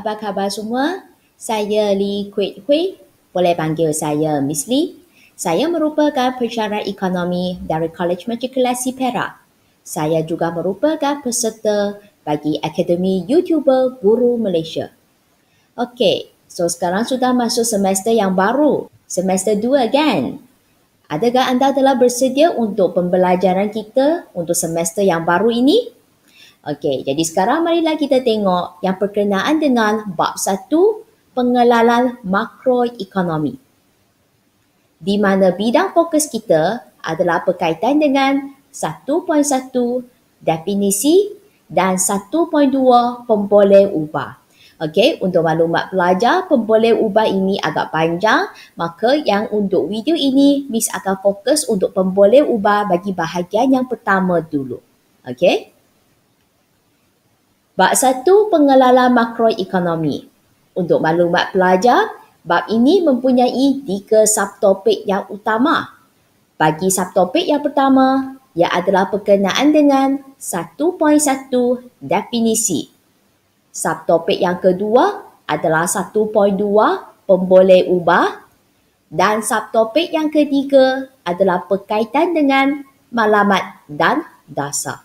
apa khabar semua? Saya Lee Kuet Hui, boleh panggil saya Miss Lee. Saya merupakan pensyarah ekonomi dari College Matrikulasi Perak. Saya juga merupakan peserta bagi Akademi YouTuber Guru Malaysia. Okey, so sekarang sudah masuk semester yang baru, semester 2 kan? Adakah anda telah bersedia untuk pembelajaran kita untuk semester yang baru ini? Okey, jadi sekarang marilah kita tengok yang berkenaan dengan bab 1, pengenalan makroekonomi. Di mana bidang fokus kita adalah berkaitan dengan 1.1 definisi dan 1.2 pemboleh ubah. Okey, untuk maklumat pelajar, pemboleh ubah ini agak panjang, maka yang untuk video ini Miss akan fokus untuk pemboleh ubah bagi bahagian yang pertama dulu. Okey? Bab 1, pengenalan makroekonomi. Untuk maklumat pelajar, bab ini mempunyai 3 subtopik yang utama. Bagi subtopik yang pertama, ia adalah berkenaan dengan 1.1 definisi. Subtopik yang kedua adalah 1.2 pemboleh ubah. Dan subtopik yang ketiga adalah berkaitan dengan maklumat dan dasar.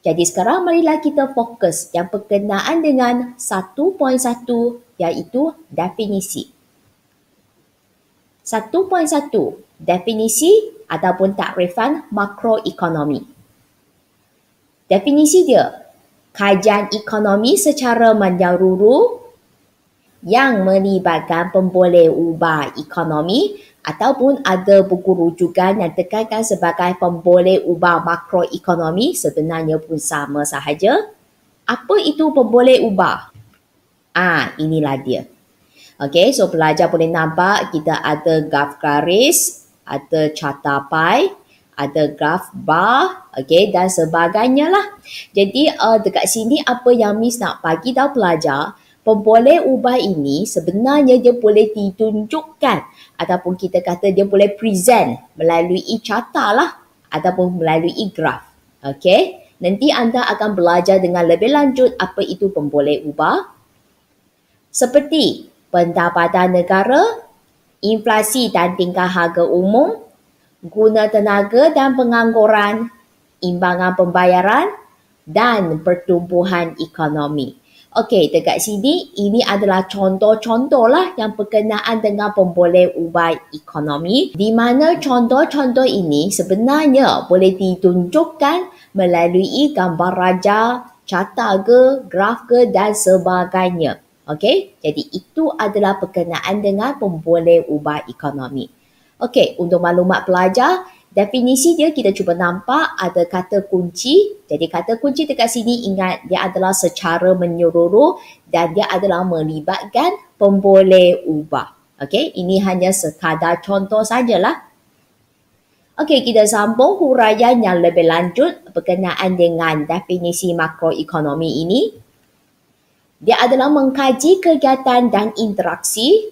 Jadi sekarang marilah kita fokus yang berkenaan dengan 1.1 iaitu definisi. 1.1 definisi ataupun takrifan makroekonomi. Definisi dia, kajian ekonomi secara menyeluruh yang melibatkan pemboleh ubah ekonomi ataupun ada buku rujukan yang tekankan sebagai pemboleh ubah makroekonomi sebenarnya pun sama sahaja. Apa itu pemboleh ubah? Inilah dia. Okey, so pelajar boleh nampak kita ada graf garis, ada carta pie, ada graf bar, okey, dan sebagainya lah. Jadi dekat sini apa yang Miss nak bagi tahu pelajar, pemboleh ubah ini sebenarnya dia boleh ditunjukkan ataupun kita kata dia boleh present melalui carta lah ataupun melalui graf. Okey, nanti anda akan belajar dengan lebih lanjut apa itu pemboleh ubah. Seperti pendapatan negara, inflasi dan tingkah harga umum, guna tenaga dan pengangguran, imbangan pembayaran dan pertumbuhan ekonomi. Okey, dekat sini ini adalah contoh-contoh lah yang berkenaan dengan pemboleh ubah ekonomi di mana contoh-contoh ini sebenarnya boleh ditunjukkan melalui gambar raja, carta ke, graf ke dan sebagainya. Okey, jadi itu adalah berkenaan dengan pemboleh ubah ekonomi. Okey, untuk maklumat pelajar, definisi dia kita cuba nampak ada kata kunci. Jadi kata kunci dekat sini ingat dia adalah secara menyeluruh dan dia adalah melibatkan pemboleh ubah. Okey, ini hanya sekadar contoh sajalah. Okey, kita sambung huraian yang lebih lanjut berkenaan dengan definisi makroekonomi ini. Dia adalah mengkaji kegiatan dan interaksi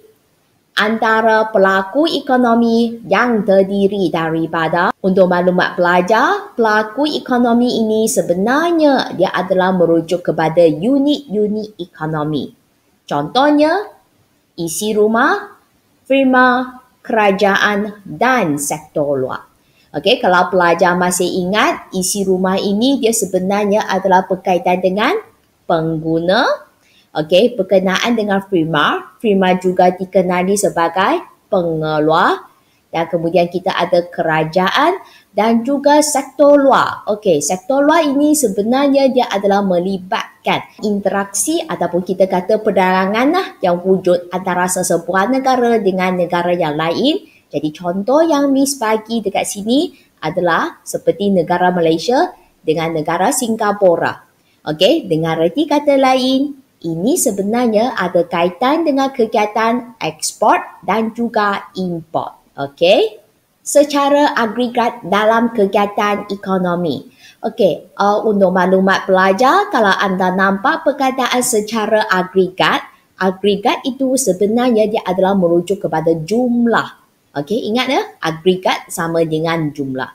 antara pelaku ekonomi yang terdiri daripada, untuk maklumat pelajar, pelaku ekonomi ini sebenarnya dia adalah merujuk kepada unit-unit ekonomi. Contohnya, isi rumah, firma, kerajaan dan sektor luar. Okey, kalau pelajar masih ingat, isi rumah ini dia sebenarnya adalah berkaitan dengan pengguna. Okey, berkenaan dengan firma. Firma juga dikenali sebagai pengeluar. Dan kemudian kita ada kerajaan dan juga sektor luar. Okey, sektor luar ini sebenarnya dia adalah melibatkan interaksi ataupun kita kata perdagangan lah yang wujud antara sesebuah negara dengan negara yang lain. Jadi contoh yang Miss bagi dekat sini adalah seperti negara Malaysia dengan negara Singapura. Okey, dengan reti kata lain, ini sebenarnya ada kaitan dengan kegiatan ekspor dan juga import. Okey, secara agregat dalam kegiatan ekonomi. Okey, untuk maklumat pelajar, kalau anda nampak perkataan secara agregat, agregat itu sebenarnya dia adalah merujuk kepada jumlah. Okey, ingat ya, agregat sama dengan jumlah.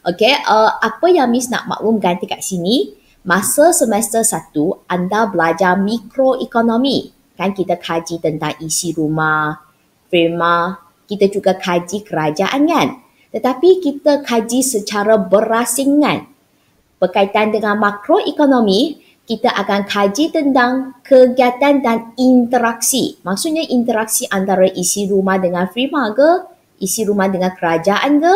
Okey, apa yang Miss nak maklumkan dekat sini? Masa semester 1, anda belajar mikroekonomi. kan kita kaji tentang isi rumah, firma, kita juga kaji kerajaan kan. Tetapi kita kaji secara berasingan. Berkaitan dengan makroekonomi, kita akan kaji tentang kegiatan dan interaksi. Maksudnya interaksi antara isi rumah dengan firma ke, isi rumah dengan kerajaan ke,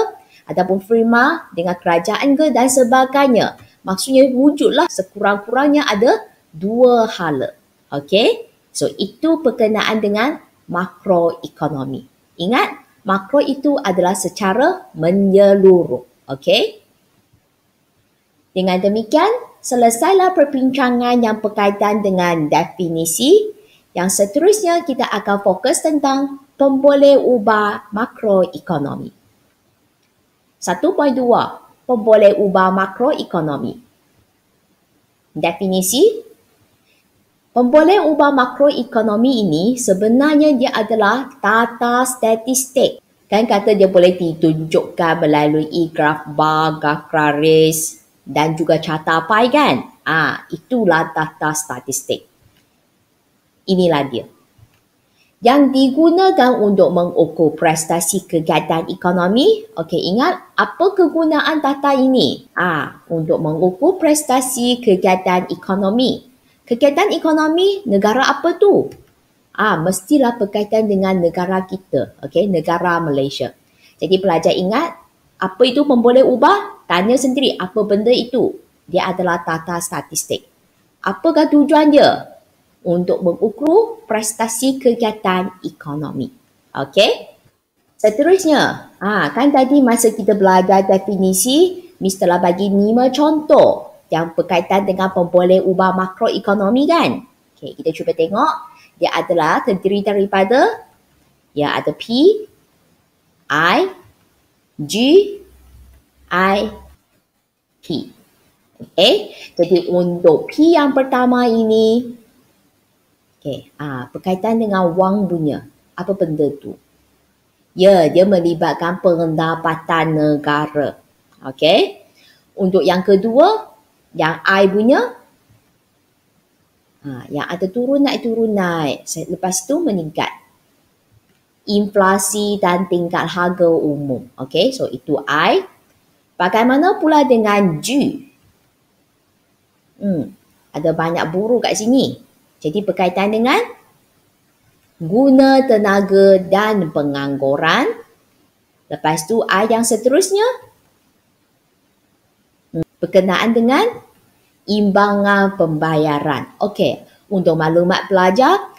ataupun firma dengan kerajaan ke dan sebagainya. Maksudnya wujudlah sekurang-kurangnya ada dua hala. Okey? So itu berkenaan dengan makroekonomi. Ingat, makro itu adalah secara menyeluruh. Okey? Dengan demikian, selesailah perbincangan yang berkaitan dengan definisi. Yang seterusnya kita akan fokus tentang pemboleh ubah makroekonomi. 1.2. Pemboleh ubah makroekonomi. Definisi. Pemboleh ubah makroekonomi ini sebenarnya dia adalah tata statistik. Kan kata dia boleh ditunjukkan melalui graf bar, graf garis dan juga carta pai kan? Itulah data statistik. Inilah dia. Yang digunakan untuk mengukur prestasi kegiatan ekonomi. Okey, ingat apa kegunaan data ini? Untuk mengukur prestasi kegiatan ekonomi. Kegiatan ekonomi negara apa tu? Mestilah berkaitan dengan negara kita. Okey, negara Malaysia. Jadi pelajar ingat, apa itu pemboleh ubah? Tanya sendiri, apa benda itu? Dia adalah data statistik. Apakah tujuan dia? Untuk mengukur prestasi kegiatan ekonomi. Okey? Seterusnya, kan tadi masa kita belajar definisi, Miss telah bagi 5 contoh yang berkaitan dengan pemboleh ubah makroekonomi kan? Okey, kita cuba tengok. Dia adalah terdiri daripada, ada P, I, G, I, P. Okey, jadi untuk P yang pertama ini, berkaitan dengan wang punya. Apa benda tu? Ya, dia melibatkan pendapatan negara. Okey. Untuk yang kedua, yang I punya, yang ada turun naik. Lepas tu meningkat. Inflasi dan tingkat harga umum. Okey, so itu I. Bagaimana pula dengan G? Ada banyak buruh kat sini. Jadi berkaitan dengan guna tenaga dan pengangguran. Lepas tu I yang seterusnya berkenaan dengan imbangan pembayaran. Okey, untuk maklumat pelajar,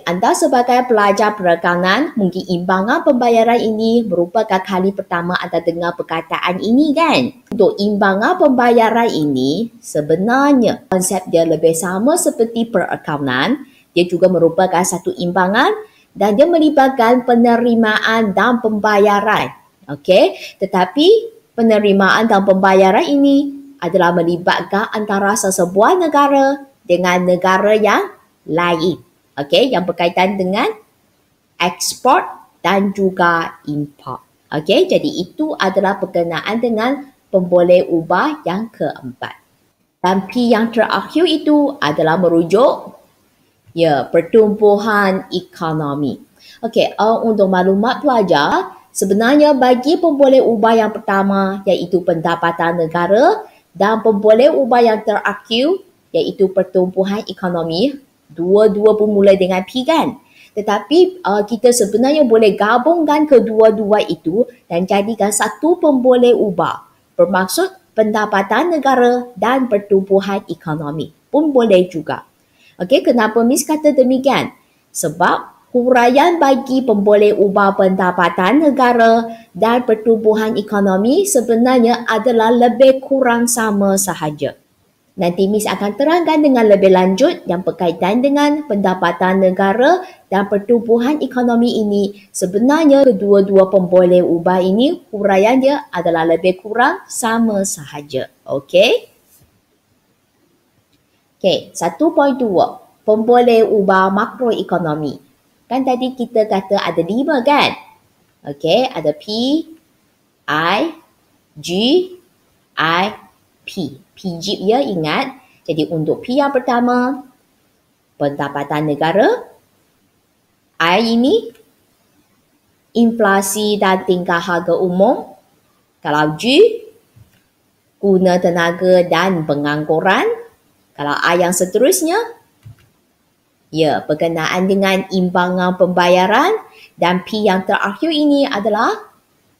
anda sebagai pelajar perakanan, mungkin imbangan pembayaran ini merupakan kali pertama anda dengar perkataan ini kan? Untuk imbangan pembayaran ini, sebenarnya konsep dia lebih sama seperti perakaunan. Dia juga merupakan satu imbangan dan dia melibatkan penerimaan dan pembayaran. Okey, tetapi penerimaan dan pembayaran ini adalah melibatkan antara sesebuah negara dengan negara yang lain. Okey, yang berkaitan dengan ekspor dan juga import. Okey, jadi itu adalah berkenaan dengan pemboleh ubah yang keempat. Dan P yang terakhir itu adalah merujuk pertumbuhan ekonomi. Okey, untuk maklumat pelajar, sebenarnya bagi pemboleh ubah yang pertama iaitu pendapatan negara dan pemboleh ubah yang terakhir iaitu pertumbuhan ekonomi, dua-dua pun mula dengan P kan? Tetapi kita sebenarnya boleh gabungkan kedua-dua itu dan jadikan satu pemboleh ubah. Bermaksud pendapatan negara dan pertumbuhan ekonomi pun boleh juga. Okey, kenapa Miss kata demikian? Sebab huraian bagi pemboleh ubah pendapatan negara dan pertumbuhan ekonomi sebenarnya adalah lebih kurang sama sahaja. Nanti Miss akan terangkan dengan lebih lanjut yang berkaitan dengan pendapatan negara dan pertumbuhan ekonomi ini. Sebenarnya kedua-dua pemboleh ubah ini huraian dia adalah lebih kurang sama sahaja. Okey? Okey, 1.2. Pemboleh ubah makroekonomi. Kan tadi kita kata ada 5 kan? Okey, ada P, I, G, I, P. PG ya ingat. Jadi untuk P yang pertama, pendapatan negara. I ini inflasi dan tingkah harga umum. Kalau G, guna tenaga dan pengangguran. Kalau I yang seterusnya, ya, berkenaan dengan imbangan pembayaran. Dan P yang terakhir ini adalah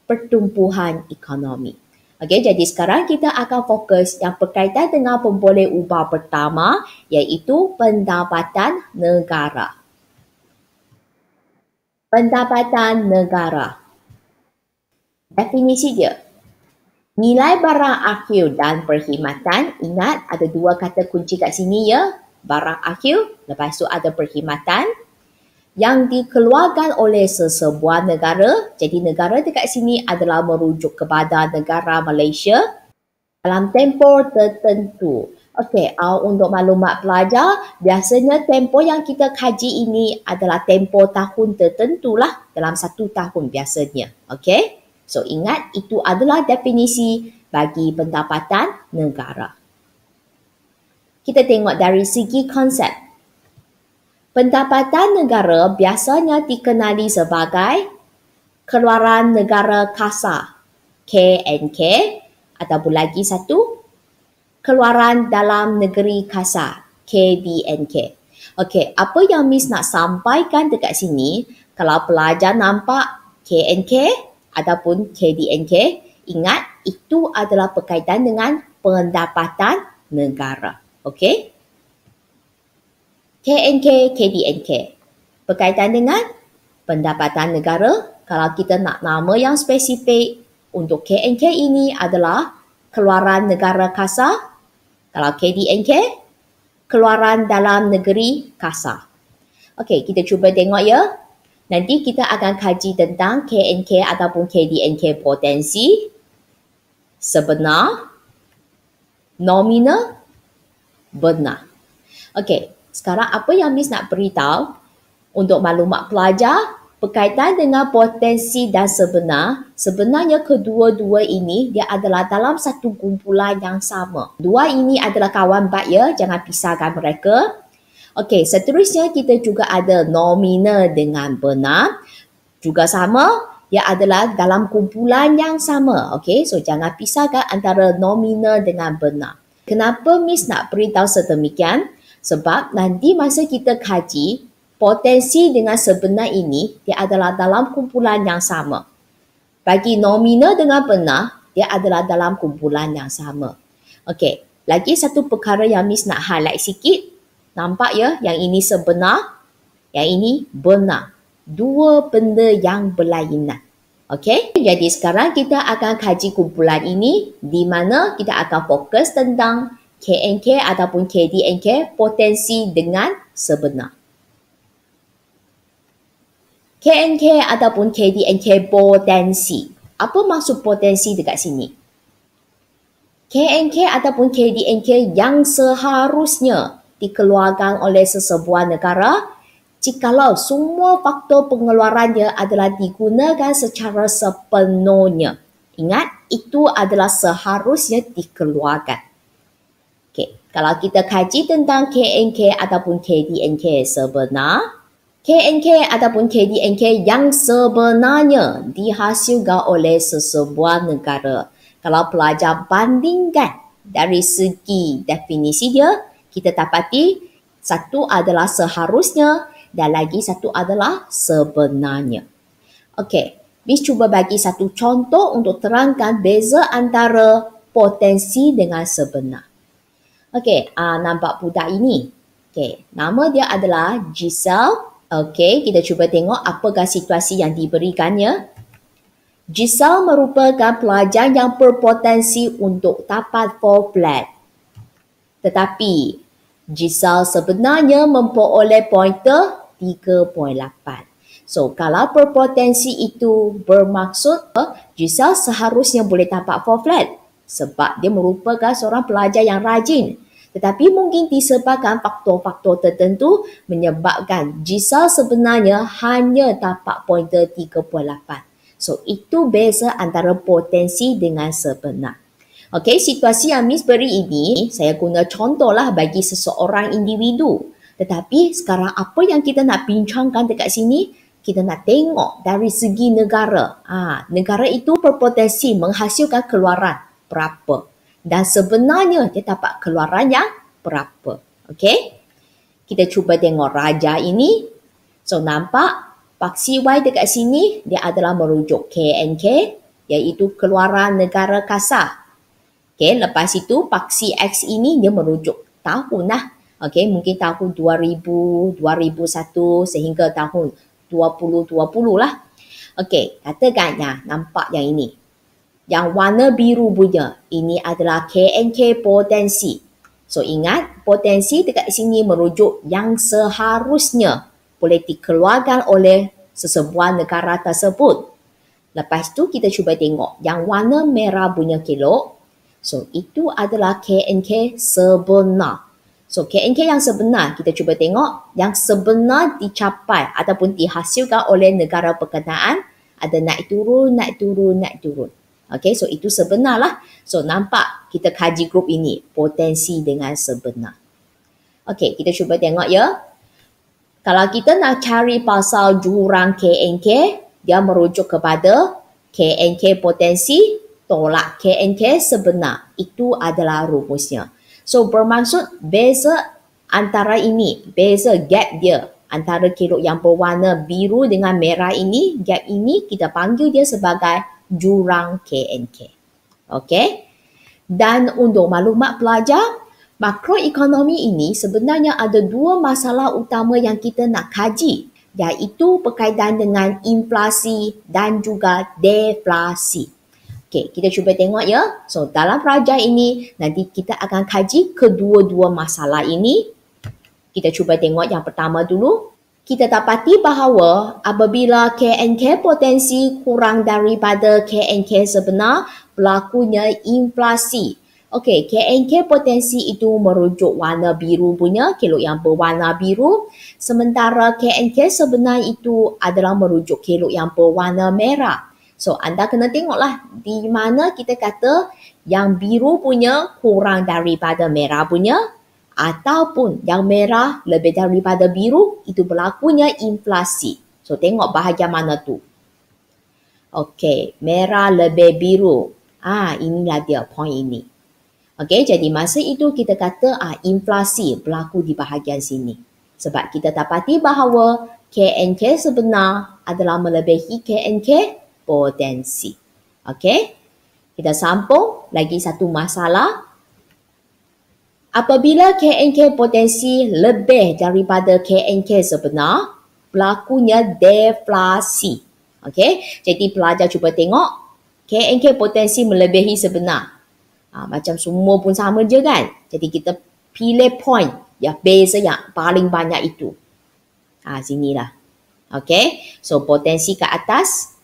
pertumbuhan ekonomi. Okey, jadi sekarang kita akan fokus yang berkaitan dengan pemboleh ubah pertama, iaitu pendapatan negara. Pendapatan negara. Definisi dia. Nilai barang akhir dan perkhidmatan. Ingat, ada dua kata kunci kat sini ya. Barang akhir, lepas tu ada perkhidmatan yang dikeluarkan oleh sesebuah negara. Jadi negara dekat sini adalah merujuk kepada negara Malaysia dalam tempoh tertentu. Okey, untuk maklumat pelajar, biasanya tempoh yang kita kaji ini adalah tempoh tahun tertentu lah, dalam 1 tahun biasanya. Okey, so ingat itu adalah definisi bagi pendapatan negara. Kita tengok dari segi konsep. Pendapatan negara biasanya dikenali sebagai keluaran negara kasar, KNK, ataupun lagi satu, keluaran dalam negeri kasar, KDNK. Okey, apa yang Miss nak sampaikan dekat sini, kalau pelajar nampak KNK ataupun KDNK, ingat itu adalah berkaitan dengan pendapatan negara. Okey? KNK, KDNK. Berkaitan dengan pendapatan negara, kalau kita nak nama yang spesifik untuk KNK ini adalah keluaran negara kasar. Kalau KDNK, keluaran dalam negeri kasar. Okey, kita cuba tengok ya. Nanti kita akan kaji tentang KNK ataupun KDNK potensi, sebenar, nominal, benar. Okey. Sekarang apa yang Miss nak beritahu untuk maklumat pelajar berkaitan dengan potensi dan sebenar, sebenarnya kedua-dua ini dia adalah dalam satu kumpulan yang sama. Dua ini adalah kawan baik ya, jangan pisahkan mereka. Okey, seterusnya kita juga ada nominal dengan benar. Juga sama, dia adalah dalam kumpulan yang sama. Okey, so jangan pisahkan antara nominal dengan benar. Kenapa Miss nak beritahu sedemikian? Sebab nanti masa kita kaji, potensi dengan sebenar ini, dia adalah dalam kumpulan yang sama. Bagi nominal dengan benar, dia adalah dalam kumpulan yang sama. Okey, lagi satu perkara yang Miss nak highlight sikit. Nampak ya, yang ini sebenar, yang ini benar. Dua benda yang berlainan. Okey, jadi sekarang kita akan kaji kumpulan ini, di mana kita akan fokus tentang KNK ataupun KDNK potensi dengan sebenar. KNK ataupun KDNK potensi. Apa maksud potensi dekat sini? KNK ataupun KDNK yang seharusnya dikeluarkan oleh sesebuah negara jikalau semua faktor pengeluarannya adalah digunakan secara sepenuhnya. Ingat, itu adalah seharusnya dikeluarkan. Kalau kita kaji tentang KNK ataupun KDNK sebenar, KNK ataupun KDNK yang sebenarnya dihasilkan oleh sesebuah negara. Kalau pelajar bandingkan dari segi definisi dia, kita dapati satu adalah seharusnya dan lagi satu adalah sebenarnya. Okey, Miss cuba bagi satu contoh untuk terangkan beza antara potensi dengan sebenar. Okey, nampak budak ini. Okey, nama dia adalah Giselle. Okey, kita cuba tengok apakah situasi yang diberikannya. Giselle merupakan pelajar yang berpotensi untuk dapat 4 flat. Tetapi, Giselle sebenarnya memperoleh pointer 3.8. So, kalau berpotensi itu bermaksud Giselle seharusnya boleh dapat 4 flat. Sebab dia merupakan seorang pelajar yang rajin. Tetapi mungkin disebabkan faktor-faktor tertentu menyebabkan Giselle sebenarnya hanya dapat pointer 3.8. So, itu beza antara potensi dengan sebenar. Okey, situasi yang Miss beri ini, saya guna contohlah bagi seseorang individu. Tetapi sekarang apa yang kita nak bincangkan dekat sini, kita nak tengok dari segi negara. Negara itu berpotensi menghasilkan keluaran berapa. Dan sebenarnya dia dapat keluaran yang berapa. Okey? Kita cuba tengok raja ini. So nampak paksi Y dekat sini dia adalah merujuk KNK, iaitu keluaran negara kasar. Okey, lepas itu paksi X ini dia merujuk tahun lah. Okey, mungkin tahun 2000, 2001 sehingga tahun 2020 lah. Okey, katakan nampak yang ini. Yang warna biru punya, ini adalah KNK potensi. So ingat, potensi dekat sini merujuk yang seharusnya boleh dikeluarkan oleh sesebuah negara tersebut. Lepas tu kita cuba tengok yang warna merah punya kelok. So itu adalah KNK sebenar. So KNK yang sebenar, kita cuba tengok yang sebenar dicapai ataupun dihasilkan oleh negara berkenaan ada naik turun, naik turun, naik turun. Okay, so itu sebenar lah. So nampak kita kaji grup ini, potensi dengan sebenar. Okay, kita cuba tengok ya. Kalau kita nak cari pasal jurang KNK, dia merujuk kepada KNK potensi tolak KNK sebenar. Itu adalah rumusnya. So bermaksud beza antara ini, beza gap dia antara kelok yang berwarna biru dengan merah ini, gap ini kita panggil dia sebagai jurang KNK. Okey? Dan untuk maklumat pelajar, makroekonomi ini sebenarnya ada dua masalah utama yang kita nak kaji, iaitu berkaitan dengan inflasi dan juga deflasi. Okey, kita cuba tengok ya. So, dalam pelajar ini, nanti kita akan kaji kedua-dua masalah ini. Kita cuba tengok yang pertama dulu. Kita dapati bahawa apabila KNK potensi kurang daripada KNK sebenar, berlakunya inflasi. Okey, KNK potensi itu merujuk warna biru punya, kelok yang berwarna biru. Sementara KNK sebenar itu adalah merujuk kelok yang berwarna merah. So, anda kena tengoklah di mana kita kata yang biru punya kurang daripada merah punya ataupun yang merah lebih daripada biru, itu berlakunya inflasi. So, tengok bahagian mana tu. Okey, merah lebih biru. Inilah dia point ini. Okey, jadi masa itu kita kata inflasi berlaku di bahagian sini. Sebab kita dapati bahawa KNK sebenar adalah melebihi KNK potensi. Okey? Kita sambung lagi satu masalah. Apabila KNK potensi lebih daripada KNK sebenar, berlakunya deflasi. Okey? Jadi pelajar cuba tengok KNK potensi melebihi sebenar. Macam semua pun sama je kan? Jadi kita pilih point beza yang paling banyak itu. Sinilah. Okey? So potensi ke atas,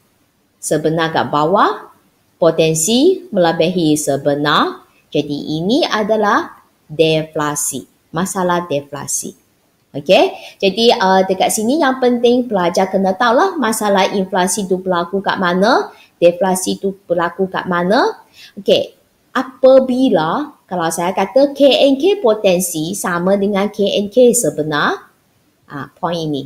sebenar kat bawah, potensi melebihi sebenar. Jadi ini adalah deflasi, masalah deflasi. Okey, jadi dekat sini yang penting pelajar kena tahulah masalah inflasi itu berlaku kat mana, deflasi itu berlaku kat mana. Okey, apabila kalau saya kata KNK potensi sama dengan KNK sebenar, point ini.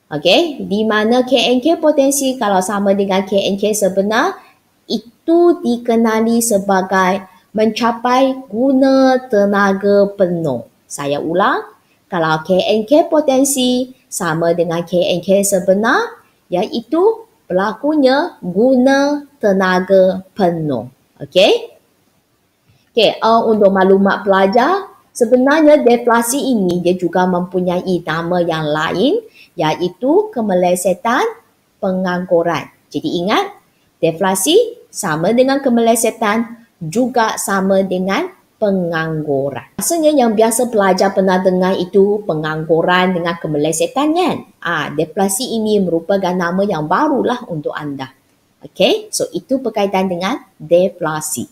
Okey, di mana KNK potensi kalau sama dengan KNK sebenar, itu dikenali sebagai mencapai guna tenaga penuh. Saya ulang, kalau KNK potensi sama dengan KNK sebenar, iaitu berlakunya guna tenaga penuh. Okey? Okey, untuk maklumat pelajar, sebenarnya deflasi ini dia juga mempunyai nama yang lain, iaitu kemelesetan pengangguran. Jadi ingat, deflasi sama dengan kemelesetan juga sama dengan pengangguran. Maksudnya yang biasa pelajar pernah dengar itu pengangguran dengan kemelesetan kan? Deflasi ini merupakan nama yang barulah untuk anda. Okey, so itu berkaitan dengan deflasi.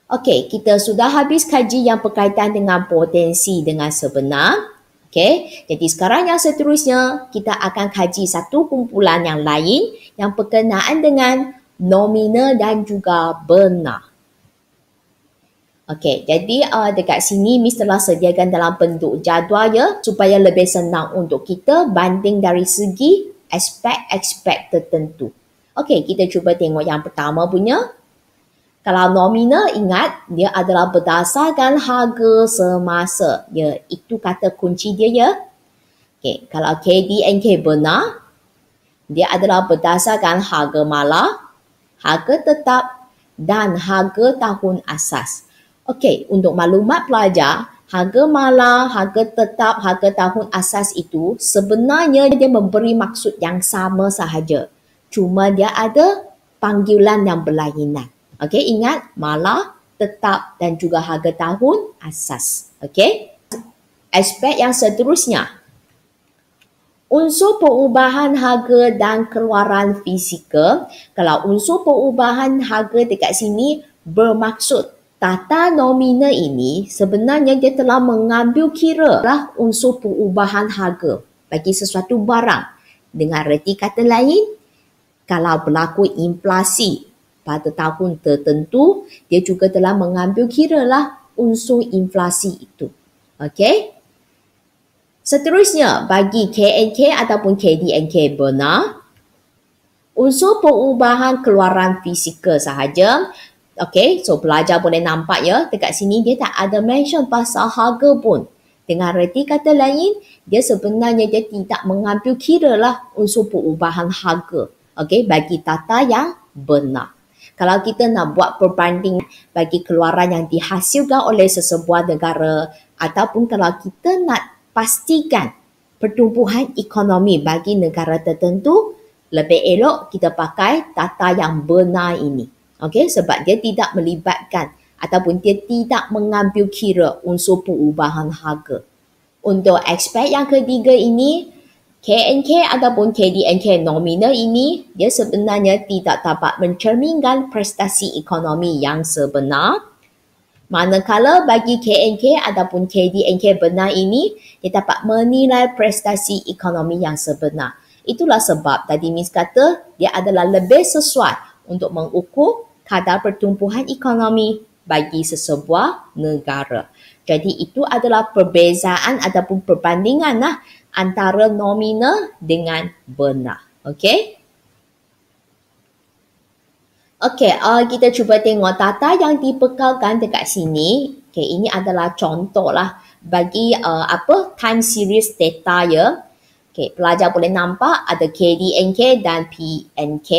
Okey, kita sudah habis kaji yang berkaitan dengan potensi dengan sebenar. Okey, jadi sekarang yang seterusnya kita akan kaji satu kumpulan yang lain yang berkenaan dengan nominal dan juga benar. Okey, jadi dekat sini Miss telah sediakan dalam bentuk jadual ya supaya lebih senang untuk kita banding dari segi aspek-aspek tertentu. Okey, kita cuba tengok yang pertama punya. Kalau nominal ingat dia adalah berdasarkan harga semasa. Ya, itu kata kunci dia ya. Okey, kalau KDNK benar, dia adalah berdasarkan harga mala, harga tetap dan harga tahun asas. Okey, untuk maklumat pelajar, harga mala, harga tetap, harga tahun asas itu sebenarnya dia memberi maksud yang sama sahaja. Cuma dia ada panggilan yang berlainan. Okey, ingat mala, tetap dan juga harga tahun asas. Okey. Aspek yang seterusnya. Unsur perubahan harga dan keluaran fizikal. Kalau unsur perubahan harga dekat sini bermaksud tata nominal ini sebenarnya dia telah mengambil kira lah unsur perubahan harga bagi sesuatu barang. Dengan reti kata lain, kalau berlaku inflasi pada tahun tertentu, dia juga telah mengambil kira lah unsur inflasi itu. Okey? Seterusnya, bagi KNK ataupun KDNK benar, unsur perubahan keluaran fizikal sahaja. Okey, so pelajar boleh nampak ya, dekat sini dia tak ada mention pasal harga pun. Dengan reti kata lain, dia sebenarnya dia tidak mengambil kira lah unsur perubahan harga. Okey, bagi tata yang benar. Kalau kita nak buat perbanding bagi keluaran yang dihasilkan oleh sesebuah negara ataupun kalau kita nak pastikan pertumbuhan ekonomi bagi negara tertentu, lebih elok kita pakai tata yang benar ini. Okey, sebab dia tidak melibatkan ataupun dia tidak mengambil kira unsur perubahan harga. Untuk aspek yang ketiga ini, KNK ataupun KDNK nominal ini, dia sebenarnya tidak dapat mencerminkan prestasi ekonomi yang sebenar. Manakala bagi KNK ataupun KDNK benar ini, dia dapat menilai prestasi ekonomi yang sebenar. Itulah sebab tadi Miss kata dia adalah lebih sesuai untuk mengukur kadar pertumbuhan ekonomi bagi sesebuah negara. Jadi itu adalah perbezaan ataupun perbandingan lah antara nominal dengan benar. Okey? Okey, kita cuba tengok tata yang dibekalkan dekat sini. Okey, ini adalah contoh lah bagi time series data ya. Okey, pelajar boleh nampak ada KDNK dan PNK.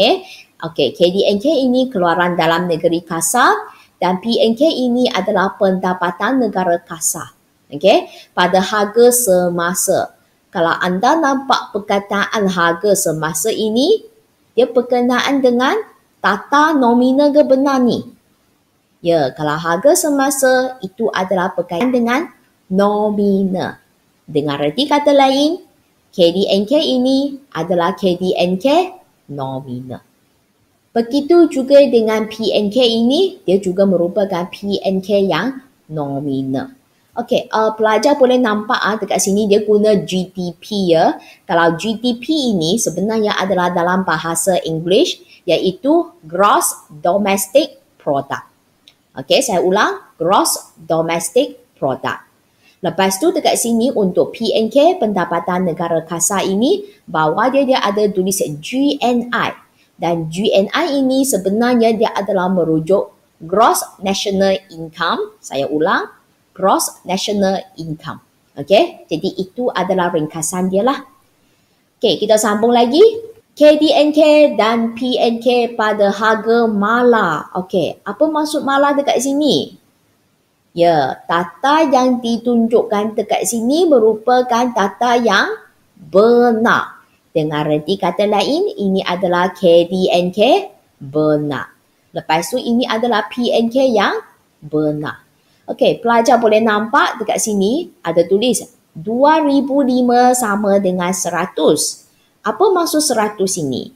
Okey, KDNK ini keluaran dalam negeri kasar dan PNK ini adalah pendapatan negara kasar. Okey, pada harga semasa. Kalau anda nampak perkataan harga semasa ini, dia berkenaan dengan tata nominal ke benar ni? Ya, kalau harga semasa itu adalah berkaitan dengan nominal. Dengan reti kata lain, KDNK ini adalah KDNK nominal. Begitu juga dengan PNK ini, dia juga merupakan PNK yang nominal. Okey, pelajar boleh nampak dekat sini dia guna GDP ya. Kalau GDP ini sebenarnya adalah dalam bahasa English, iaitu Gross Domestic Product. Okey, saya ulang, Gross Domestic Product. Lepas tu dekat sini untuk PNK, pendapatan negara kasar ini, bawah dia ada tulis GNI. Dan GNI ini sebenarnya dia adalah merujuk Gross National Income. Saya ulang, Gross National Income. Okey, jadi itu adalah ringkasan dia lah. Okey, kita sambung lagi. KDNK dan PNK pada harga mala. Okey, apa maksud mala dekat sini? Ya, data yang ditunjukkan dekat sini merupakan data yang benar. Dengan reti kata lain, ini adalah KDNK benar. Lepas tu ini adalah PNK yang benar. Okey, pelajar boleh nampak dekat sini ada tulis 2005 sama dengan 100. Apa maksud 100 ini?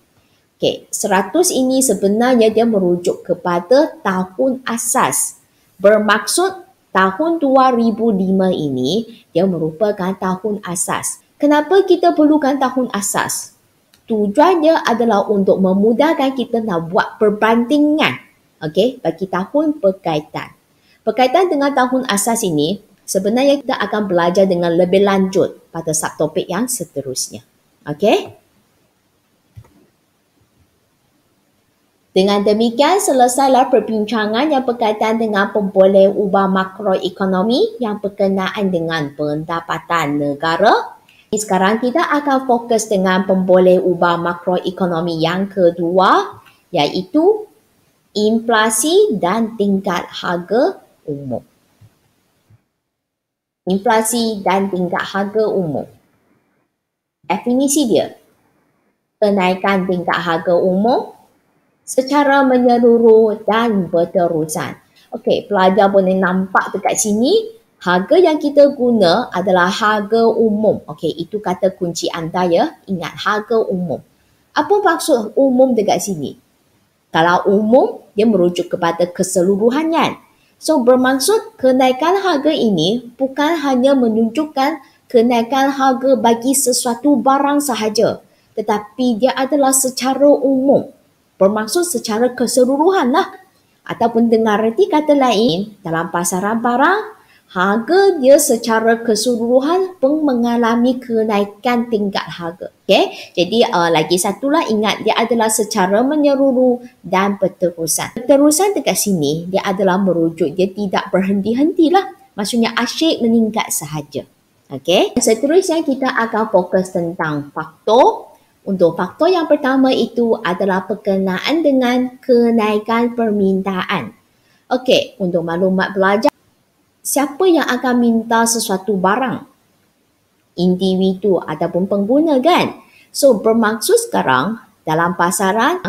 Okey, 100 ini sebenarnya dia merujuk kepada tahun asas. Bermaksud tahun 2005 ini dia merupakan tahun asas. Kenapa kita perlukan tahun asas? Tujuan dia adalah untuk memudahkan kita nak buat perbandingan. Okey, bagi tahun berkaitan. Berkaitan dengan tahun asas ini, sebenarnya kita akan belajar dengan lebih lanjut pada subtopik yang seterusnya. Okey? Dengan demikian, selesailah perbincangan yang berkaitan dengan pemboleh ubah makroekonomi yang berkenaan dengan pendapatan negara. Sekarang kita akan fokus dengan pemboleh ubah makroekonomi yang kedua, iaitu inflasi dan tingkat harga umum. Inflasi dan tingkat harga umum. Definisi dia, kenaikan tingkat harga umum secara menyeluruh dan berterusan. Okey, pelajar boleh nampak dekat sini, harga yang kita guna adalah harga umum. Okey, itu kata kunci anda ya. Ingat, harga umum. Apa maksud umum dekat sini? Kalau umum, dia merujuk kepada keseluruhan kan? So, bermaksud kenaikan harga ini bukan hanya menunjukkan kenaikan harga bagi sesuatu barang sahaja, tetapi dia adalah secara umum. Bermaksud secara keseluruhan lah. Ataupun dengan erti kata lain, dalam pasaran barang, harga dia secara keseluruhan pun mengalami kenaikan tingkat harga. Okay? Jadi lagi satulah, ingat, dia adalah secara menyeluruh dan berterusan. Berterusan dekat sini, dia adalah merujuk, dia tidak berhenti-henti lah. Maksudnya asyik meningkat sahaja. Okay? Seterusnya kita akan fokus tentang faktor. Untuk faktor yang pertama itu adalah berkenaan dengan kenaikan permintaan. Okey, untuk maklumat pelajar, siapa yang akan minta sesuatu barang? Individu ataupun pengguna kan? So, bermaksud sekarang dalam pasaran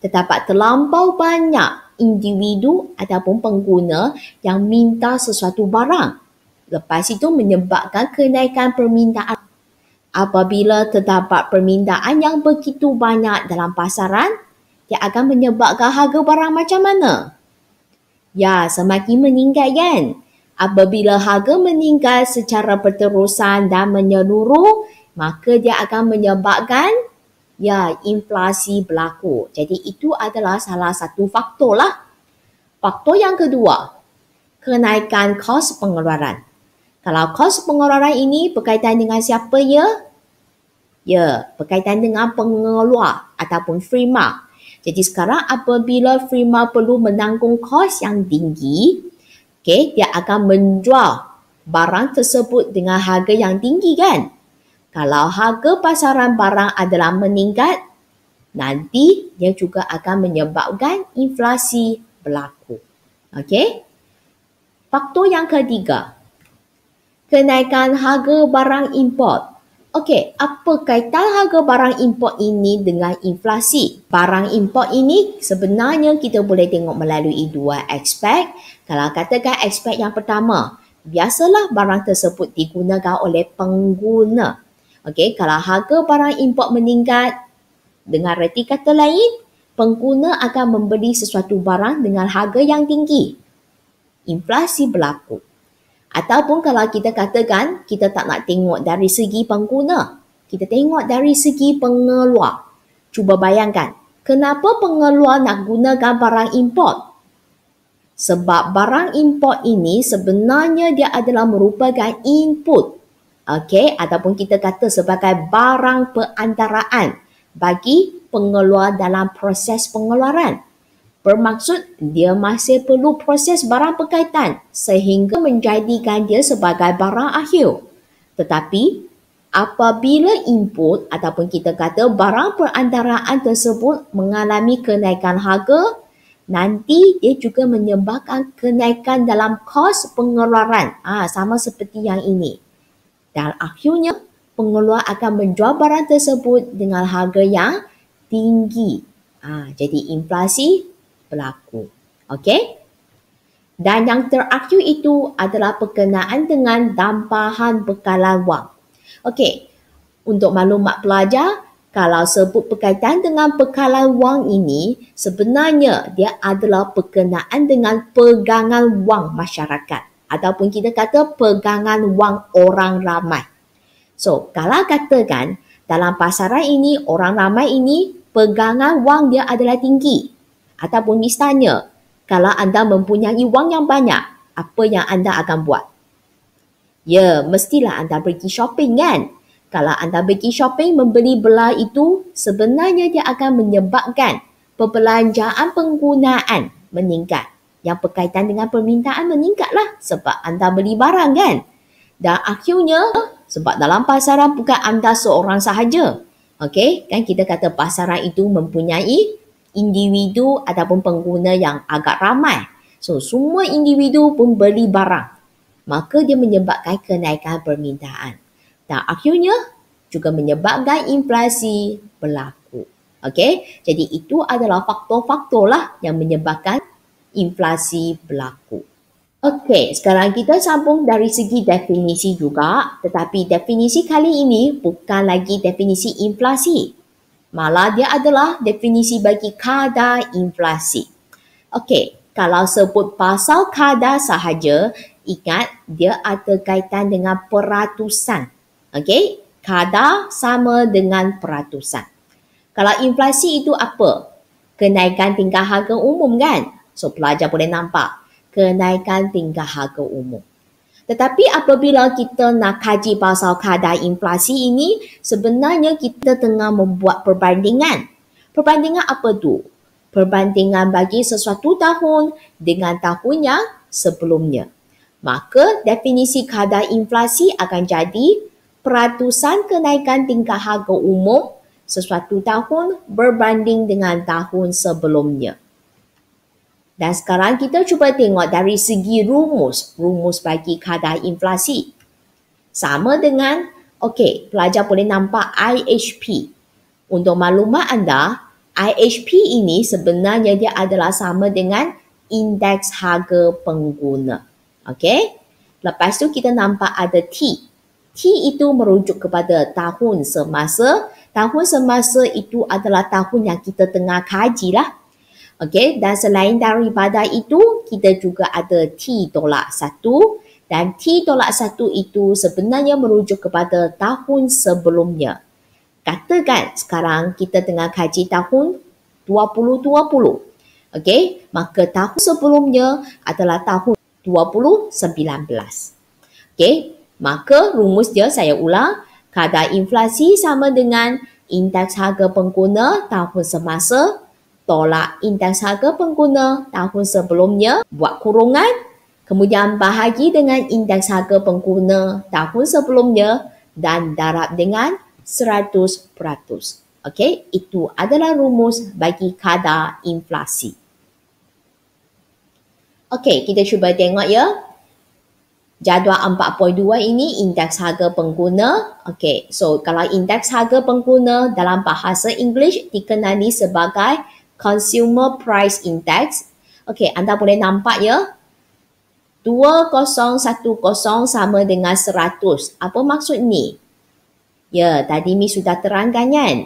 terdapat terlampau banyak individu ataupun pengguna yang minta sesuatu barang. Lepas itu menyebabkan kenaikan permintaan. Apabila terdapat permintaan yang begitu banyak dalam pasaran, dia akan menyebabkan harga barang macam mana? Ya, semakin meningkat kan? Apabila harga meningkat secara berterusan dan menyeluruh, maka dia akan menyebabkan inflasi berlaku. Jadi itu adalah salah satu faktor lah. Faktor yang kedua, kenaikan kos pengeluaran. Kalau kos pengeluaran ini berkaitan dengan siapa ya? Ya, berkaitan dengan pengeluar ataupun firma. Jadi sekarang apabila firma perlu menanggung kos yang tinggi, dia akan menjual barang tersebut dengan harga yang tinggi kan? Kalau harga pasaran barang adalah meningkat, nanti dia juga akan menyebabkan inflasi berlaku. Okey? Faktor yang ketiga, kenaikan harga barang import. Okey, apa kaitan harga barang import ini dengan inflasi? Barang import ini sebenarnya kita boleh tengok melalui dua aspek. Kalau katakan aspek yang pertama, biasalah barang tersebut digunakan oleh pengguna. Okey, kalau harga barang import meningkat, dengan reti kata lain, pengguna akan membeli sesuatu barang dengan harga yang tinggi. Inflasi berlaku. Ataupun kalau kita katakan, kita tak nak tengok dari segi pengguna. Kita tengok dari segi pengeluar. Cuba bayangkan, kenapa pengeluar nak gunakan barang import? Sebab barang import ini sebenarnya dia adalah merupakan input. Okey, ataupun kita kata sebagai barang perantaraan bagi pengeluar dalam proses pengeluaran. Bermaksud dia masih perlu proses barang berkaitan sehingga menjadikan dia sebagai barang akhir. Tetapi apabila input ataupun kita kata barang perantaraan tersebut mengalami kenaikan harga, nanti dia juga menyebabkan kenaikan dalam kos pengeluaran. Sama seperti yang ini. Dan akhirnya pengeluar akan menjual barang tersebut dengan harga yang tinggi. Jadi inflasi berlaku. Okey? Dan yang terakhir itu adalah berkenaan dengan dampahan bekalan wang. Okey, untuk maklumat pelajar, kalau sebut berkaitan dengan bekalan wang ini, sebenarnya dia adalah berkenaan dengan pegangan wang masyarakat. Ataupun kita kata pegangan wang orang ramai. So, kalau katakan dalam pasaran ini, orang ramai ini, pegangan wang dia adalah tinggi. Ataupun misalnya, kalau anda mempunyai wang yang banyak, apa yang anda akan buat? Ya, mestilah anda pergi shopping kan? Kalau anda pergi shopping membeli belah itu, sebenarnya dia akan menyebabkan perbelanjaan penggunaan meningkat. Yang berkaitan dengan permintaan meningkatlah sebab anda beli barang kan? Dan akhirnya, sebab dalam pasaran bukan anda seorang sahaja. Okey, kan kita kata pasaran itu mempunyai individu ataupun pengguna yang agak ramai. So, semua individu pun beli barang. Maka dia menyebabkan kenaikan permintaan. Dan akhirnya juga menyebabkan inflasi berlaku. Okey, jadi itu adalah faktor-faktor lah yang menyebabkan inflasi berlaku. Okey, sekarang kita sambung dari segi definisi juga, tetapi definisi kali ini bukan lagi definisi inflasi. Malah dia adalah definisi bagi kadar inflasi. Okey, kalau sebut pasal kadar sahaja, ingat dia ada kaitan dengan peratusan. Okey, kadar sama dengan peratusan. Kalau inflasi itu apa? Kenaikan tingkah harga umum kan? So, pelajar boleh nampak. Kenaikan tingkah harga umum. Tetapi apabila kita nak kaji pasal kadar inflasi ini, sebenarnya kita tengah membuat perbandingan. Perbandingan apa tu? Perbandingan bagi sesuatu tahun dengan tahun yang sebelumnya. Maka definisi kadar inflasi akan jadi peratusan kenaikan tingkah harga umum sesuatu tahun berbanding dengan tahun sebelumnya. Dan sekarang kita cuba tengok dari segi rumus bagi kadar inflasi. Sama dengan, okey, pelajar boleh nampak IHP. Untuk maklumat anda, IHP ini sebenarnya dia adalah sama dengan indeks harga pengguna. Okey? Lepas tu kita nampak ada T. T itu merujuk kepada tahun semasa. Tahun semasa itu adalah tahun yang kita tengah kaji lah. Okey, dan selain daripada itu, kita juga ada T-1 dan T-1 itu sebenarnya merujuk kepada tahun sebelumnya. Katakan sekarang kita tengah kaji tahun 2020. Okey, maka tahun sebelumnya adalah tahun 2019. Okey, maka rumus dia saya ulang, kadar inflasi sama dengan indeks harga pengguna tahun semasa tolak indeks harga pengguna tahun sebelumnya, buat kurungan, kemudian bahagi dengan indeks harga pengguna tahun sebelumnya dan darab dengan 100%. Okey, itu adalah rumus bagi kadar inflasi. Okey, kita cuba tengok ya. Jadual 4.2 ini indeks harga pengguna. Okey, so kalau indeks harga pengguna dalam bahasa Inggeris dikenali sebagai Consumer Price Index. Okey, anda boleh nampak ya. 2010 sama dengan 100. Apa maksud ni? Ya, tadi Mi sudah terangkan kan.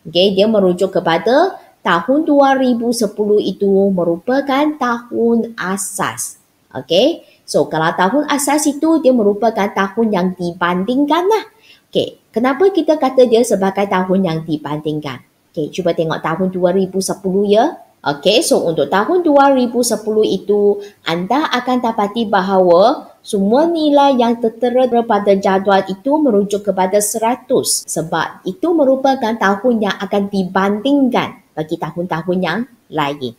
Okey, dia merujuk kepada tahun 2010 itu merupakan tahun asas. Okey, so kalau tahun asas itu dia merupakan tahun yang dibandingkan lah. Okey, kenapa kita kata dia sebagai tahun yang dibandingkan? Okey, cuba tengok tahun 2010 ya. Okey, so untuk tahun 2010 itu anda akan dapati bahawa semua nilai yang tertera pada jadual itu merujuk kepada 100 sebab itu merupakan tahun yang akan dibandingkan bagi tahun-tahun yang lain.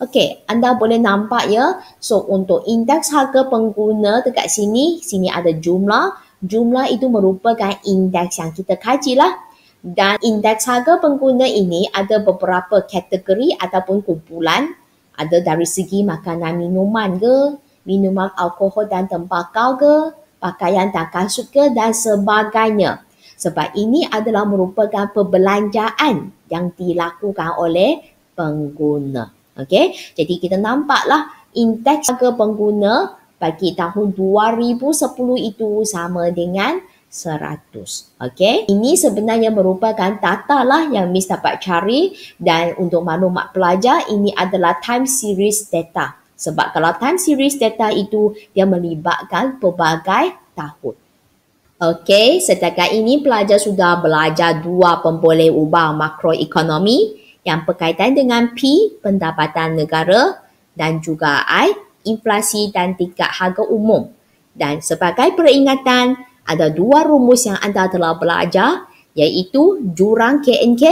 Okey, anda boleh nampak ya. So untuk indeks harga pengguna dekat sini ada jumlah. Jumlah itu merupakan indeks yang kita kajilah. Dan indeks harga pengguna ini ada beberapa kategori ataupun kumpulan. Ada dari segi makanan minuman ke, minuman alkohol dan tembakau ke, pakaian dan kasut ke dan sebagainya. Sebab ini adalah merupakan perbelanjaan yang dilakukan oleh pengguna. Okey, jadi kita nampaklah indeks harga pengguna bagi tahun 2010 itu sama dengan 100. Okey, ini sebenarnya merupakan data lah yang Miss dapat cari dan untuk maklumat pelajar ini adalah time series data. Sebab kalau time series data itu dia melibatkan pelbagai tahun. Okey, setakat ini pelajar sudah belajar dua pemboleh ubah makroekonomi yang berkaitan dengan P, pendapatan negara dan juga I, inflasi dan tingkat harga umum. Dan sebagai peringatan, ada dua rumus yang anda telah belajar, iaitu jurang KNK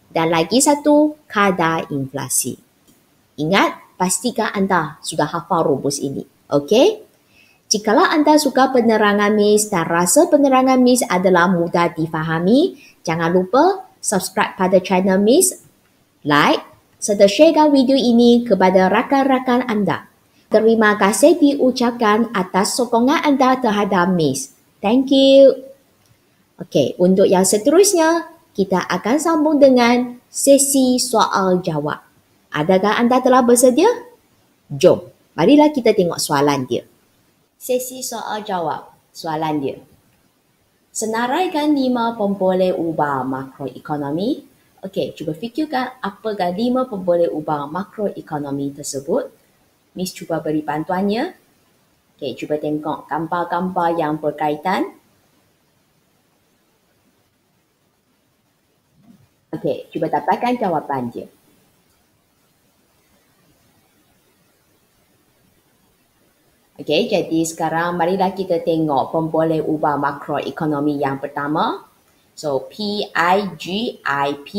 dan lagi satu kadar inflasi. Ingat, pastikan anda sudah hafal rumus ini. Okey? Jikalau anda suka penerangan Miss dan rasa penerangan Miss adalah mudah difahami, jangan lupa subscribe pada channel Miss, like serta sharekan video ini kepada rakan-rakan anda. Terima kasih diucapkan atas sokongan anda terhadap Miss. Thank you. Okey, untuk yang seterusnya, kita akan sambung dengan sesi soal jawab. Adakah anda telah bersedia? Jom, marilah kita tengok soalan dia. Sesi soal jawab. Soalan dia. Senaraikan 5 pemboleh ubah makroekonomi. Okey, cuba fikirkan apakah 5 pemboleh ubah makroekonomi tersebut. Miss cuba beri bantuannya. Okey, cuba tengok gambar-gambar yang berkaitan. Okey, cuba dapatkan jawapan dia. Okey, jadi sekarang marilah kita tengok pemboleh ubah makroekonomi yang pertama. So, PIGIP.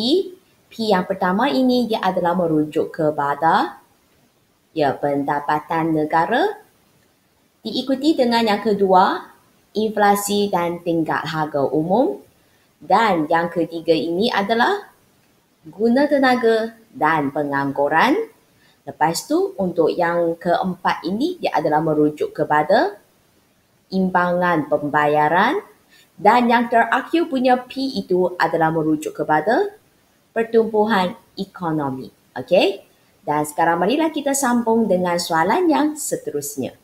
P yang pertama ini dia adalah merujuk kepada pendapatan negara. Diikuti dengan yang kedua, inflasi dan tingkat harga umum. Dan yang ketiga ini adalah guna tenaga dan pengangguran. Lepas tu, untuk yang keempat ini, dia adalah merujuk kepada imbangan pembayaran. Dan yang terakhir punya P itu adalah merujuk kepada pertumbuhan ekonomi. Okey? Dan sekarang marilah kita sambung dengan soalan yang seterusnya.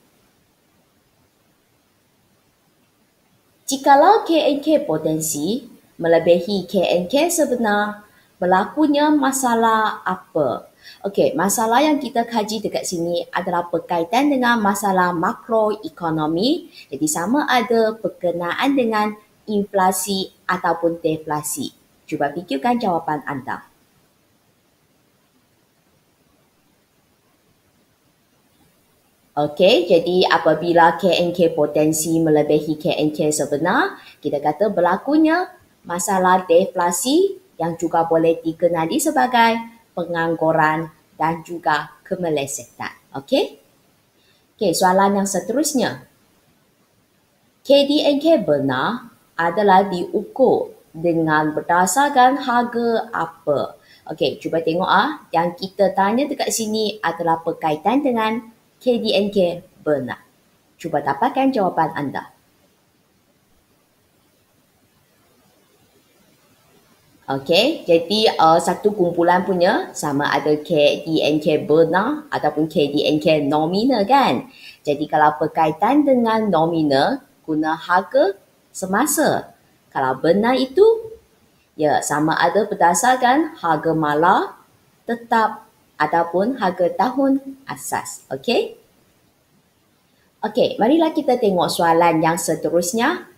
Jikalau KNK potensi melebihi KNK sebenar, berlakunya masalah apa? Okey, masalah yang kita kaji dekat sini adalah berkaitan dengan masalah makroekonomi. Jadi sama ada berkenaan dengan inflasi ataupun deflasi. Cuba fikirkan jawapan anda. Okey, jadi apabila KNK potensi melebihi KNK sebenar, kita kata berlakunya masalah deflasi yang juga boleh dikenali sebagai pengangguran dan juga kemelesetan. Okey? Okey, soalan yang seterusnya. KDNK benar adalah diukur dengan berdasarkan harga apa? Okey, cuba tengok yang kita tanya dekat sini adalah berkaitan dengan KDNK benar. Cuba dapatkan jawapan anda. Okey, jadi satu kumpulan punya sama ada KDNK benar ataupun KDNK nominal kan. Jadi kalau berkaitan dengan nominal, guna harga semasa. Kalau benar itu, sama ada berdasarkan harga mala tetap ataupun harga tahun asas. Okey? Okey, marilah kita tengok soalan yang seterusnya.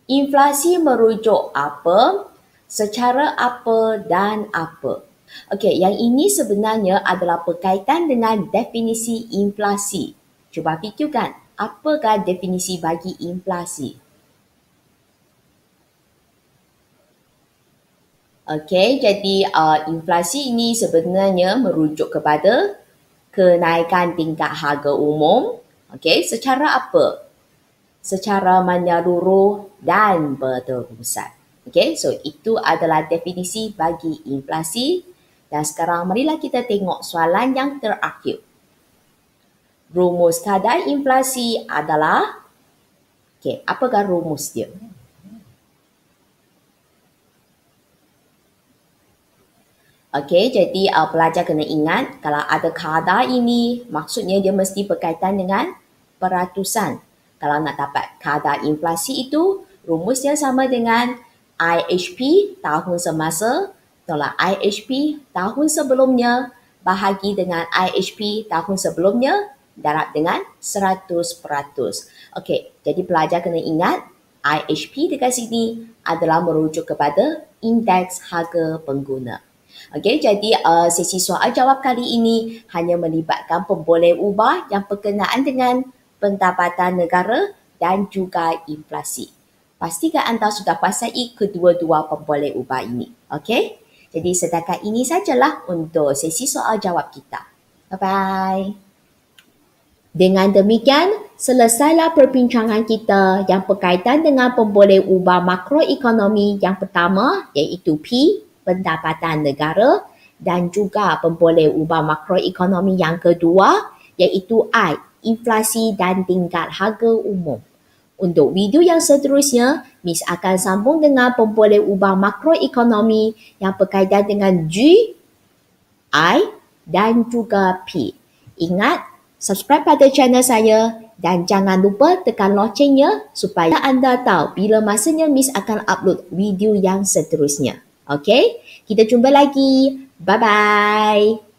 Inflasi merujuk apa? Secara apa dan apa? Okey, yang ini sebenarnya adalah berkaitan dengan definisi inflasi. Cuba fikirkan, apakah definisi bagi inflasi? Okey, jadi inflasi ini sebenarnya merujuk kepada kenaikan tingkat harga umum. Okey, secara apa? Secara menyeluruh dan berterusan. Okey, so itu adalah definisi bagi inflasi. Dan sekarang marilah kita tengok soalan yang terakhir. Rumus kadar inflasi adalah, apakah rumus dia? Okey, jadi pelajar kena ingat kalau ada kadar ini, maksudnya dia mesti berkaitan dengan peratusan. Kalau nak dapat kadar inflasi itu, rumusnya sama dengan IHP tahun semasa tolak IHP tahun sebelumnya bahagi dengan IHP tahun sebelumnya darab dengan 100%. Okey, jadi pelajar kena ingat IHP dekat sini adalah merujuk kepada indeks harga pengguna. Okey, jadi sesi soal jawab kali ini hanya melibatkan pemboleh ubah yang berkenaan dengan pendapatan negara dan juga inflasi. Pastikan anda sudah kuasai kedua-dua pemboleh ubah ini. Okey? Jadi setakat ini sajalah untuk sesi soal jawab kita. Bye-bye. Dengan demikian, selesailah perbincangan kita yang berkaitan dengan pemboleh ubah makroekonomi yang pertama iaitu P, pendapatan negara, dan juga pemboleh ubah makroekonomi yang kedua iaitu I, inflasi dan tingkat harga umum. Untuk video yang seterusnya, Miss akan sambung dengan pemboleh ubah makroekonomi yang berkaitan dengan G, I dan juga P. Ingat, subscribe pada channel saya dan jangan lupa tekan loncengnya supaya anda tahu bila masanya Miss akan upload video yang seterusnya. Okey? Kita jumpa lagi. Bye-bye.